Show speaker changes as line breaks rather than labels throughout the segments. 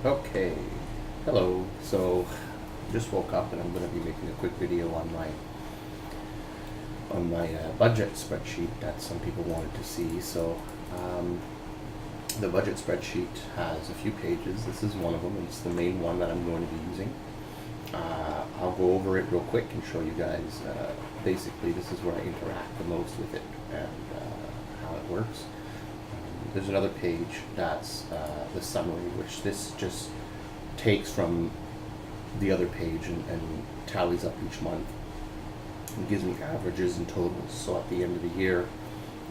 Okay, hello. So, just woke up and I'm going to be making a quick video on my budget spreadsheet that some people wanted to see. So, um, the budget spreadsheet has a few pages. This is one of them, and it's the main one that I'm going to be using. I'll go over it real quick and show you guys. Basically, this is where I interact the most with it and how it works. There's another page that's the summary, which this just takes from the other page and tallies up each month and gives me averages and totals. So at the end of the year,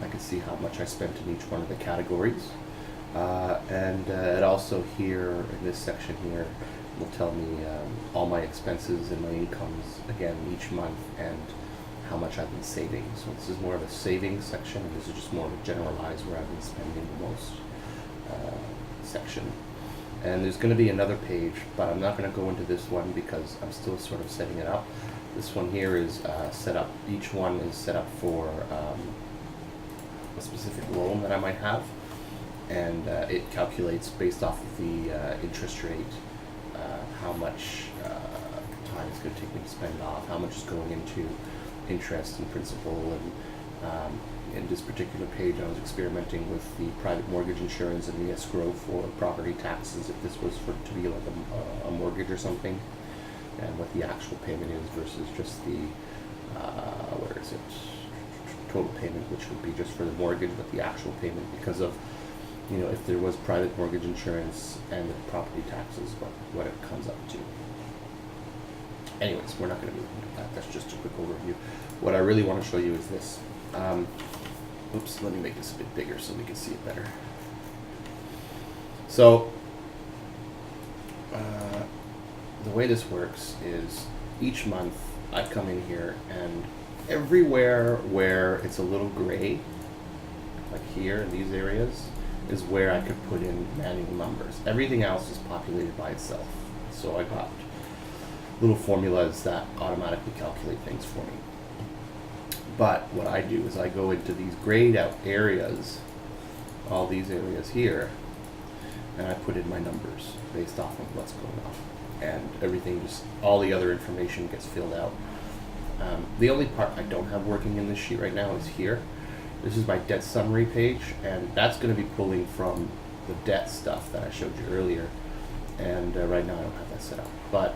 I can see how much I spent in each one of the categories. And it also here in this section here will tell me all my expenses and my incomes again each month and how much I've been saving. So this is more of a savings section, and this is just more of a generalized where I've been spending the most section. And there's going to be another page, but I'm not going to go into this one because I'm still sort of setting it up. This one here is set up, each one is set up for a specific loan that I might have, and it calculates based off of the interest rate how much time it's going to take me to spend off, how much is going into interest and principal, and in this particular page I was experimenting with the private mortgage insurance and the escrow for property taxes if this was for to be like a mortgage or something, and what the actual payment is versus just the where is it, total payment, which would be just for the mortgage, but the actual payment because of, you know, if there was private mortgage insurance and the property taxes, what it comes up to. Anyways, we're not going to be looking at that. That's just a quick overview. What I really want to show you is this. Oops, let me make this a bit bigger so we can see it better. So, the way this works is each month I come in here and everywhere where it's a little gray, like here in these areas, is where I could put in manual numbers. Everything else is populated by itself. So I got little formulas that automatically calculate things for me. But what I do is I go into these grayed out areas, all these areas here, and I put in my numbers based off of what's going on. And everything just, all the other information gets filled out. The only part I don't have working in this sheet right now is here. This is my debt summary page, and that's going to be pulling from the debt stuff that I showed you earlier. And right now I don't have that set up. But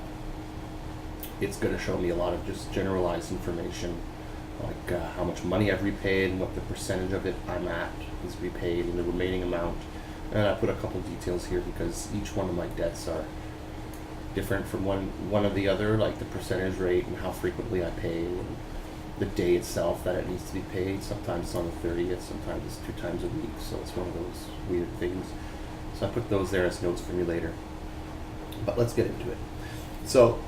it's going to show me a lot of just generalized information, like how much money I've repaid and what the percentage of it I'm at is repaid and the remaining amount. And I put a couple details here because each one of my debts are different from one of the other, like the percentage rate and how frequently I pay and the day itself that it needs to be paid. Sometimes it's on the 30th, sometimes it's 2 times a week, so it's one of those weird things. So I put those there as notes for me later. But let's get into it. So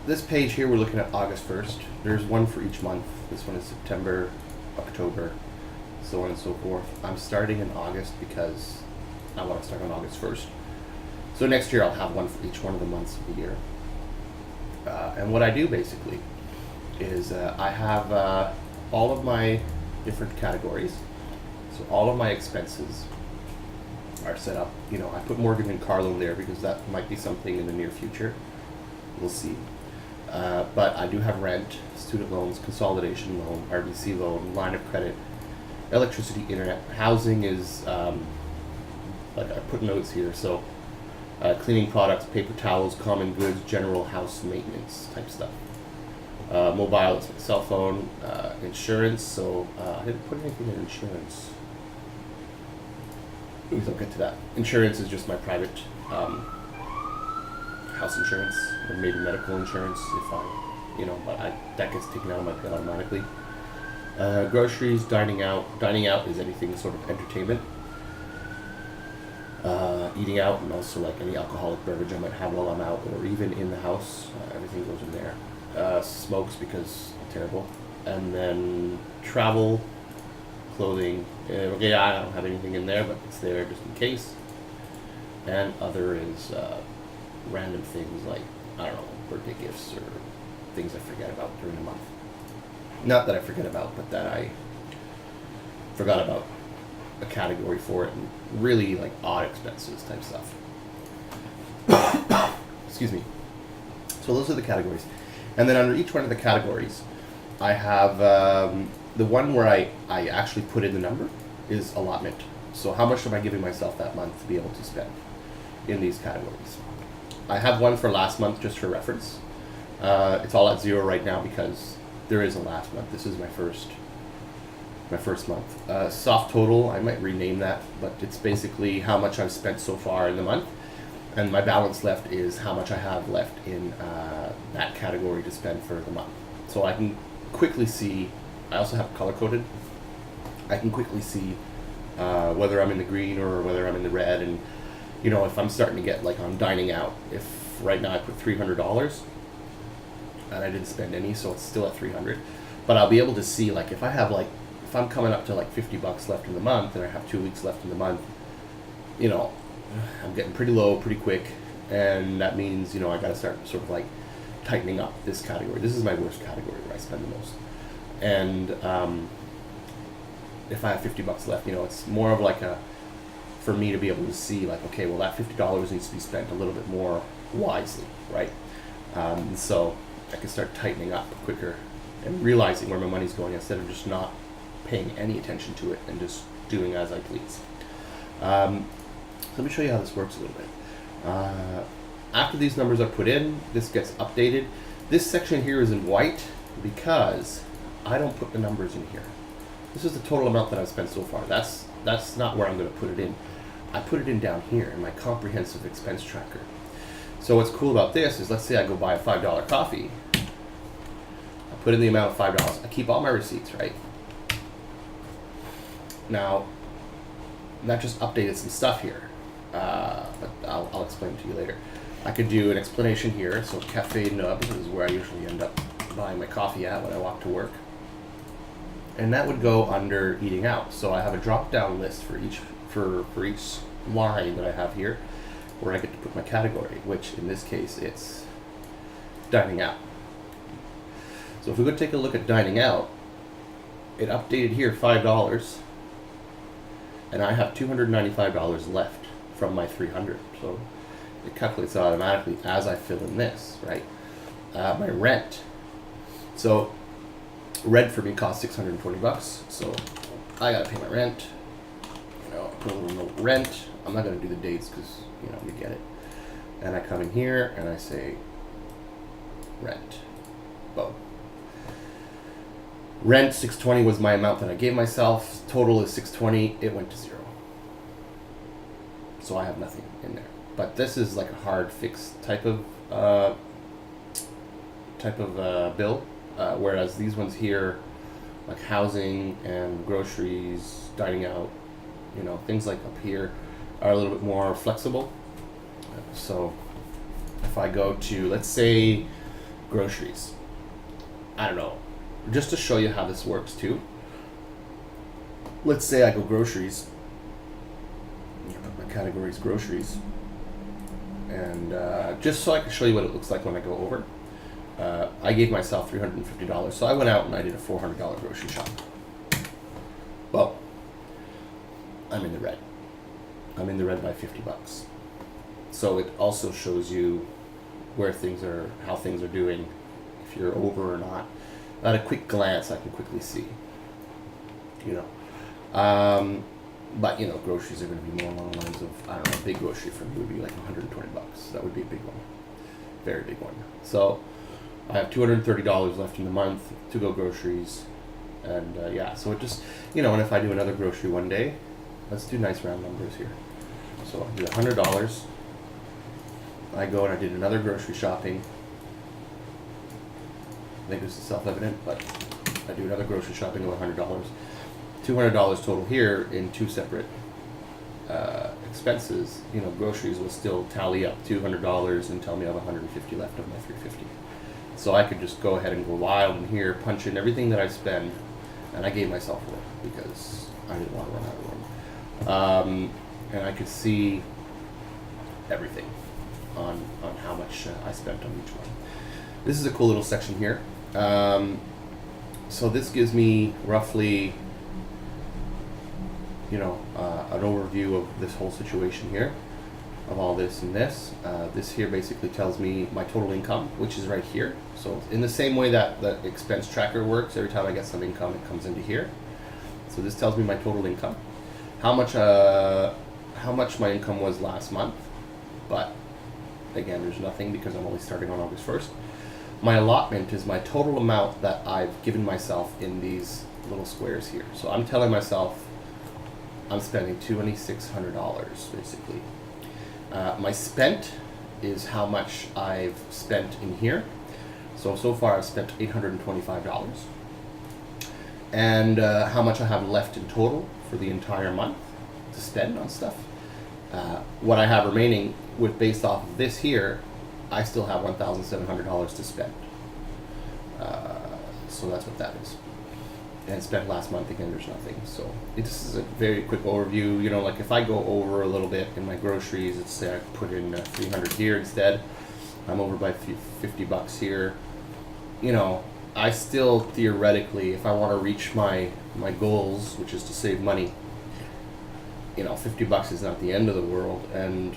this page here, we're looking at August 1st. There's one for each month. This one is September, October, so on and so forth. I'm starting in August because I want to start on August 1st. So next year I'll have one for each one of the months of the year. And what I do basically is I have all of my different categories. So all of my expenses are set up. You know, I put mortgage and car loan there because that might be something in the near future. We'll see. But I do have rent, student loans, consolidation loan, RBC loan, line of credit, electricity, internet. Housing is, like I put notes here, so cleaning products, paper towels, common goods, general house maintenance type stuff. Mobile, cell phone, insurance, so I didn't put anything in insurance. Please don't get to that. Insurance is just my private house insurance, or maybe medical insurance if I, you know, but that gets taken out of my pay automatically. Groceries, dining out. Dining out is anything sort of entertainment. Eating out, and also like any alcoholic beverage I might have while I'm out, or even in the house. Everything goes in there. Smokes because I'm terrible. And then travel, clothing. Okay, I don't have anything in there, but it's there just in case. And other is random things like, I don't know, birthday gifts or things I forget about during the month. Not that I forget about, but that I forgot about a category for it, and really like odd expenses type stuff. Excuse me. So those are the categories. And then under each one of the categories, I have the one where I actually put in the number is allotment. So how much am I giving myself that month to be able to spend in these categories? I have one for last month just for reference. It's all at 0 right now because there is a last month. This is my first month. Soft total, I might rename that, but it's basically how much I've spent so far in the month. And my balance left is how much I have left in that category to spend for the month. So I can quickly see, I also have color coded, I can quickly see whether I'm in the green or whether I'm in the red. And you know, if I'm starting to get, like on dining out, if right now I put $300 and I didn't spend any, so it's still at 300, but I'll be able to see, like if I have like, if I'm coming up to like $50 left in the month and I have 2 weeks left in the month, you know, I'm getting pretty low pretty quick, and that means, you know, I got to start sort of like tightening up this category. This is my worst category where I spend the most. And if I have $50 left, you know, it's more of like a, for me to be able to see like, okay, well that $50 needs to be spent a little bit more wisely, right? So I can start tightening up quicker and realizing where my money's going instead of just not paying any attention to it and just doing as I please. Let me show you how this works a little bit. After these numbers are put in, this gets updated. This section here is in white because I don't put the numbers in here. This is the total amount that I've spent so far. That's not where I'm going to put it in. I put it in down here in my comprehensive expense tracker. So what's cool about this is, let's say I go buy a $5 coffee. I put in the amount of $5. I keep all my receipts, right? Now, that just updated some stuff here. But I'll explain to you later. I could do an explanation here. So Cafe Nub is where I usually end up buying my coffee at when I walk to work. And that would go under eating out. So I have a drop down list for each line that I have here where I get to put my category, which in this case it's dining out. So if we go take a look at dining out, it updated here $5, and I have $295 left from my 300. So it calculates automatically as I fill in this, right? My rent. So rent for me costs $620, so I gotta pay my rent. You know, I put a little note rent. I'm not gonna do the dates because, you know, you get it. And I come in here and I say rent. Boom. Rent $620 was my amount that I gave myself. Total is $620. It went to 0. So I have nothing in there. But this is like a hard fixed type of bill. Whereas these ones here, like housing and groceries, dining out, you know, things like up here are a little bit more flexible. So if I go to, let's say, groceries, I don't know, just to show you how this works too. Let's say I go groceries, put my categories groceries, and just so I can show you what it looks like when I go over. I gave myself $350, so I went out and I did a $400 grocery shop. Well, I'm in the red. I'm in the red by $50. So it also shows you where things are, how things are doing, if you're over or not. At a quick glance, I can quickly see. You know, but you know, groceries are going to be more along the lines of, I don't know, a big grocery for me would be like $120. That would be a big one, very big one. So I have $230 left in the month to go groceries, and yeah, so it just, you know, and if I do another grocery one day, let's do nice round numbers here. So I do $100. I go and I did another grocery shopping. I think this is self-evident, but I do another grocery shopping of $100. $200 total here in two separate expenses. You know, groceries will still tally up $200 and tell me I have $150 left of my $350. So I could just go ahead and go wild in here, punch in everything that I spend, and I gave myself room because I didn't want to run out of room. And I could see everything on how much I spent on each one. This is a cool little section here. So this gives me roughly, you know, an overview of this whole situation here. of all this and this. This here basically tells me my total income, which is right here. So in the same way that the expense tracker works, every time I get some income, it comes into here. So this tells me my total income, how much my income was last month. But again, there's nothing because I'm only starting on August 1st. My allotment is my total amount that I've given myself in these little squares here. So I'm telling myself I'm spending $2,600 basically. My spent is how much I've spent in here. So far I've spent $825. And how much I have left in total for the entire month to spend on stuff. What I have remaining based off of this here, I still have $1,700 to spend. So that's what that is. And spent last month, again, there's nothing. So this is a very quick overview. You know, like if I go over a little bit in my groceries, let's say I put in 300 here instead, I'm over by $50 here. You know, I still theoretically, if I want to reach my goals, which is to save money, you know, $50 is not the end of the world, and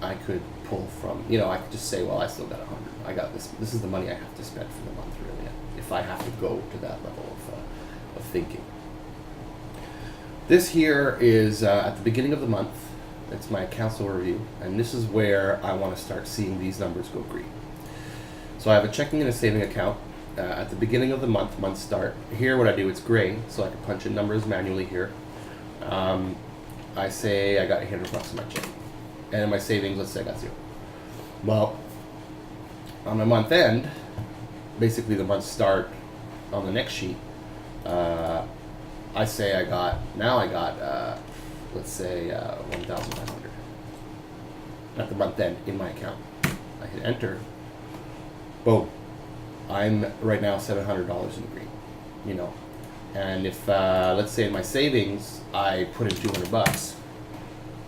I could pull from, you know, I could just say, well, I still got 100. I got this. This is the money I have to spend for the month, really, if I have to go to that level of thinking. This here is at the beginning of the month. It's my accounts overview, and this is where I want to start seeing these numbers go green. So I have a checking and a saving account. At the beginning of the month start. Here what I do, it's gray, so I can punch in numbers manually here. I say I got $800 in my check. And in my savings, let's say I got 0. Well, on my month end, basically the month start on the next sheet, I say I got, let's say 1,500 at the month end in my account. I hit enter, boom. I'm right now $700 in the green, you know. And if, let's say in my savings, I put in $200,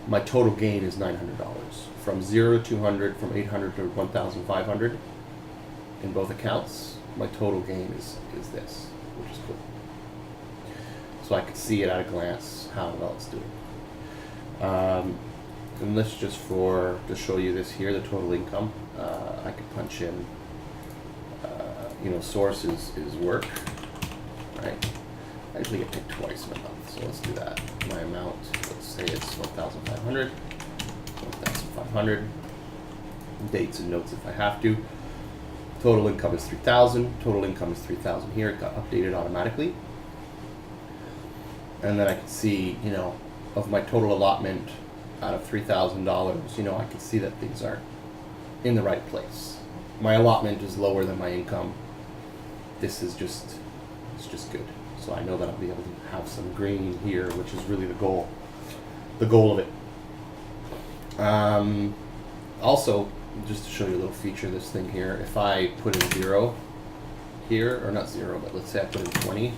my total gain is $900. From 0 to 200, from 800 to 1,500 in both accounts, my total gain is this, which is cool. So I could see it at a glance how well it's doing. And let's just to show you this here, the total income, I could punch in, you know, source is work, right? I usually get picked twice in a month, so let's do that. My amount, let's say it's 1,500, 1,500. Dates and notes if I have to. Total income is 3,000. Total income is 3,000 here. It got updated automatically. And then I can see, you know, of my total allotment out of $3,000, you know, I can see that things are in the right place. My allotment is lower than my income. This is it's just good. So I know that I'll be able to have some green here, which is really the goal of it. Also, just to show you a little feature of this thing here, if I put in 0 here, or not 0, but let's say I put in 20,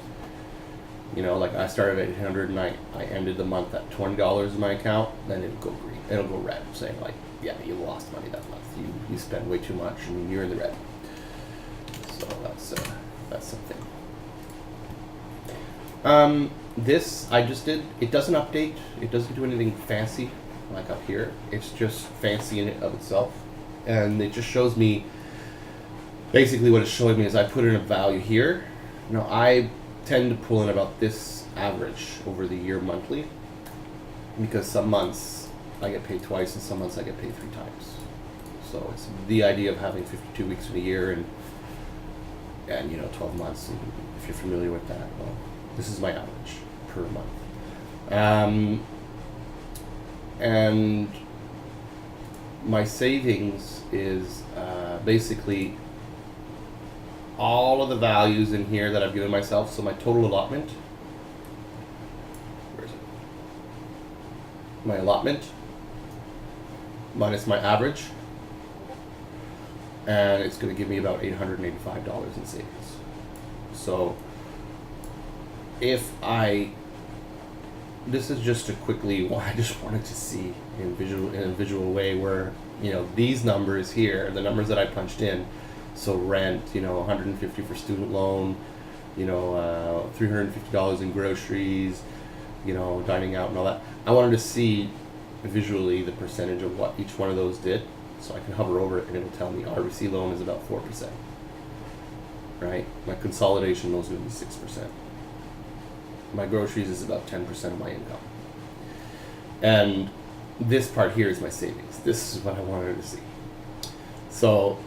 you know, like I started at 800 and I ended the month at $20 in my account, then it'll go green, it'll go red, saying like, yeah, you lost money that month, you spent way too much and you're in the red. So that's something. This I just did. It doesn't update. It doesn't do anything fancy like up here. It's just fancy in it of itself, and it just shows me. Basically, what it's showing me is I put in a value here. Now I tend to pull in about this average over the year monthly, because some months I get paid twice and some months I get paid 3 times. So it's the idea of having 52 weeks in a year and you know 12 months. And if you're familiar with that, well, this is my average per month. And my savings is basically all of the values in here that I've given myself. So my total allotment, where is it? My allotment minus my average, and it's going to give me about $885 in savings. So this is just a quickly what I just wanted to see in a visual way, where, you know, these numbers here, the numbers that I punched in, so rent, you know, $150 for student loan, you know, $350 in groceries, you know, dining out and all that. I wanted to see visually the percentage of what each one of those did. So I can hover over it and it'll tell me RBC loan is about 4%. Right? My consolidation loan is going to be 6%. My groceries is about 10% of my income. And this part here is my savings. This is what I wanted to see. So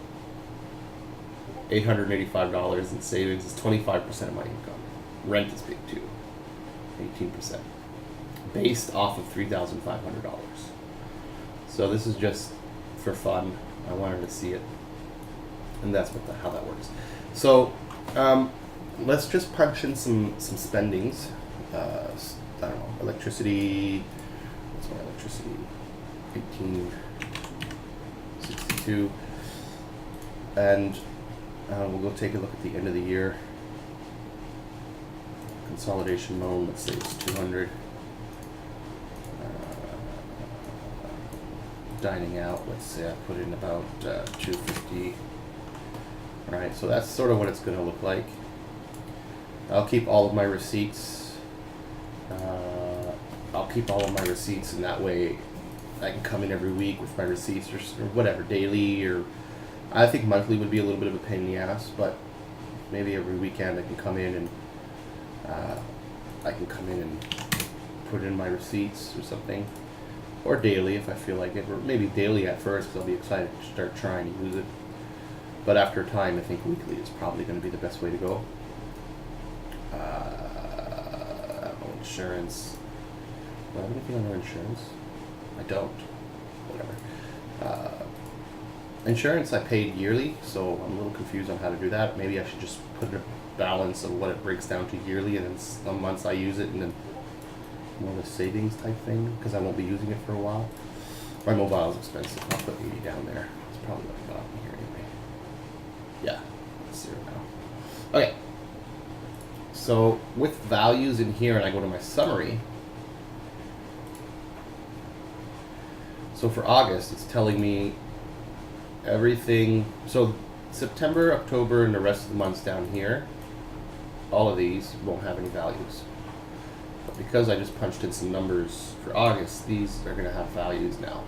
$885 in savings is 25% of my income. Rent is big too, 18%, based off of $3,500. So this is just for fun. I wanted to see it, and that's how that works. So let's just punch in some spendings. I don't know, electricity. What's my electricity? 1862. And we'll go take a look at the end of the year. Consolidation loan, let's say it's 200. Dining out, let's say I put in about 250. All right, so that's sort of what it's going to look like. I'll keep all of my receipts. And that way I can come in every week with my receipts or whatever, daily, or I think monthly would be a little bit of a pain in the ass, but maybe every weekend I can come in and put in my receipts or something, or daily if I feel like it, or maybe daily at first because I'll be excited to start trying to use it. But after a time, I think weekly is probably going to be the best way to go. I don't know, insurance. Do I have anything on our insurance? I don't. Whatever. Insurance I paid yearly, so I'm a little confused on how to do that. Maybe I should just put a balance of what it breaks down to yearly, and then some months I use it, and then more of a savings type thing, because I won't be using it for a while. My mobile is expensive. I'll put 80 down there. It's probably what I got in here anyway. Yeah, it's 0 now. Okay. So with values in here, and I go to my summary. So for August, it's telling me everything. So September, October, and the rest of the months down here, all of these won't have any values. But because I just punched in some numbers for August, these are going to have values now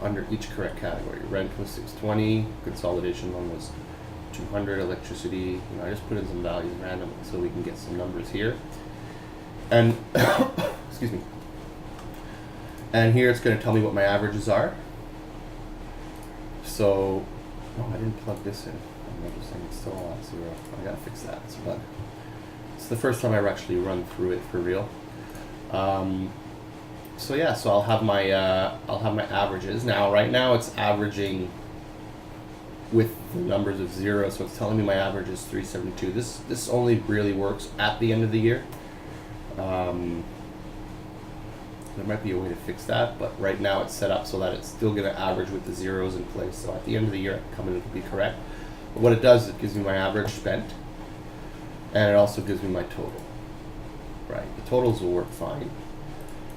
under each correct category. Rent was 620, consolidation loan was 200, electricity. I just put in some values randomly so we can get some numbers here. And excuse me. And here it's going to tell me what my averages are. So, oh, I didn't plug this in. I'm noticing it's still all at 0. I gotta fix that. It's a bug. It's the first time I've actually run through it for real. So yeah, so I'll have my averages now. Right now it's averaging with the numbers of 0, so it's telling me my average is 372. This only really works at the end of the year. There might be a way to fix that, but right now it's set up so that it's still going to average with the zeros in place. So at the end of the year, I can come in and it'll be correct. But what it does is it gives me my average spent, and it also gives me my total. Right, the totals will work fine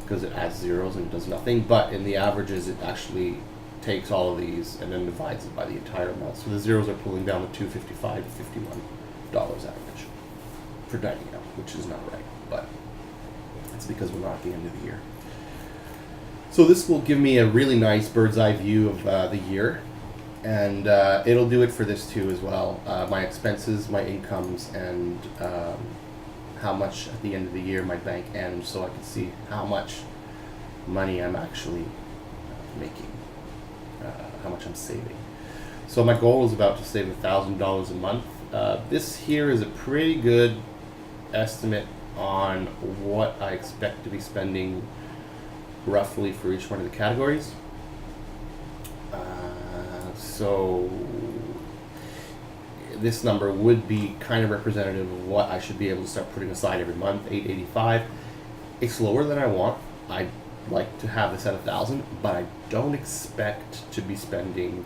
because it adds zeros and it does nothing. But in the averages, it actually takes all of these and then divides it by the entire amount. So the zeros are pulling down to $255 to $51 average for dining out, which is not right, but it's because we're not at the end of the year. So this will give me a really nice bird's eye view of the year, and it'll do it for this too as well. My expenses, my incomes, and how much at the end of the year my bank ends, so I can see how much money I'm actually making, how much I'm saving. So my goal is about to save $1,000 a month. This here is a pretty good estimate on what I expect to be spending roughly for each one of the categories. So this number would be kind of representative of what I should be able to start putting aside every month. $885. It's lower than I want. I'd like to have this at $1,000, but I don't expect to be spending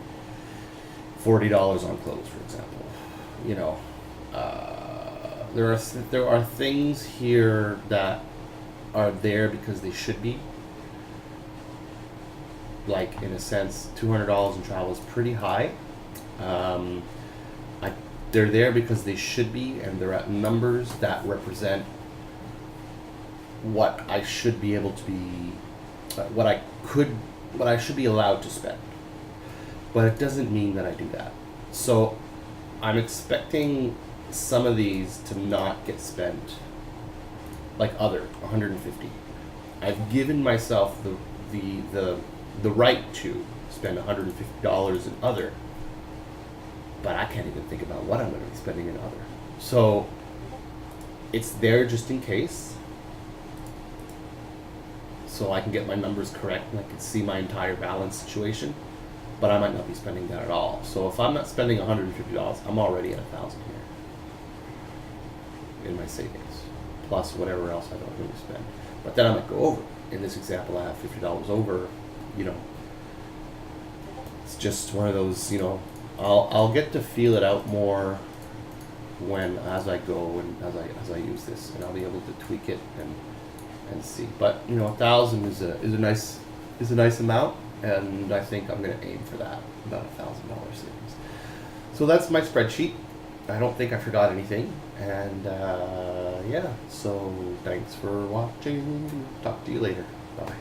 $40 on clothes, for example. There are things here that are there because they should be. Like, in a sense, $200 in travel is pretty high. They're there because they should be, and they're at numbers that represent what I should be able to be what I should be allowed to spend. But it doesn't mean that I do that. So I'm expecting some of these to not get spent, like other 150. I've given myself the right to spend $150 in other, but I can't even think about what I'm going to be spending in other. So it's there just in case, so I can get my numbers correct and I can see my entire balance situation, but I might not be spending that at all. So if I'm not spending $150, I'm already at $1,000 here in my savings, plus whatever else I don't really spend. But then I might go over. In this example, I have $50 over. You know, it's just one of those. You know, I'll get to feel it out more as I go and as I use this, and I'll be able to tweak it and see. But you know, 1,000 is a nice amount, and I think I'm going to aim for that, about $1,000 savings. So that's my spreadsheet. I don't think I forgot anything, and yeah. So thanks for watching. Talk to you later. Bye.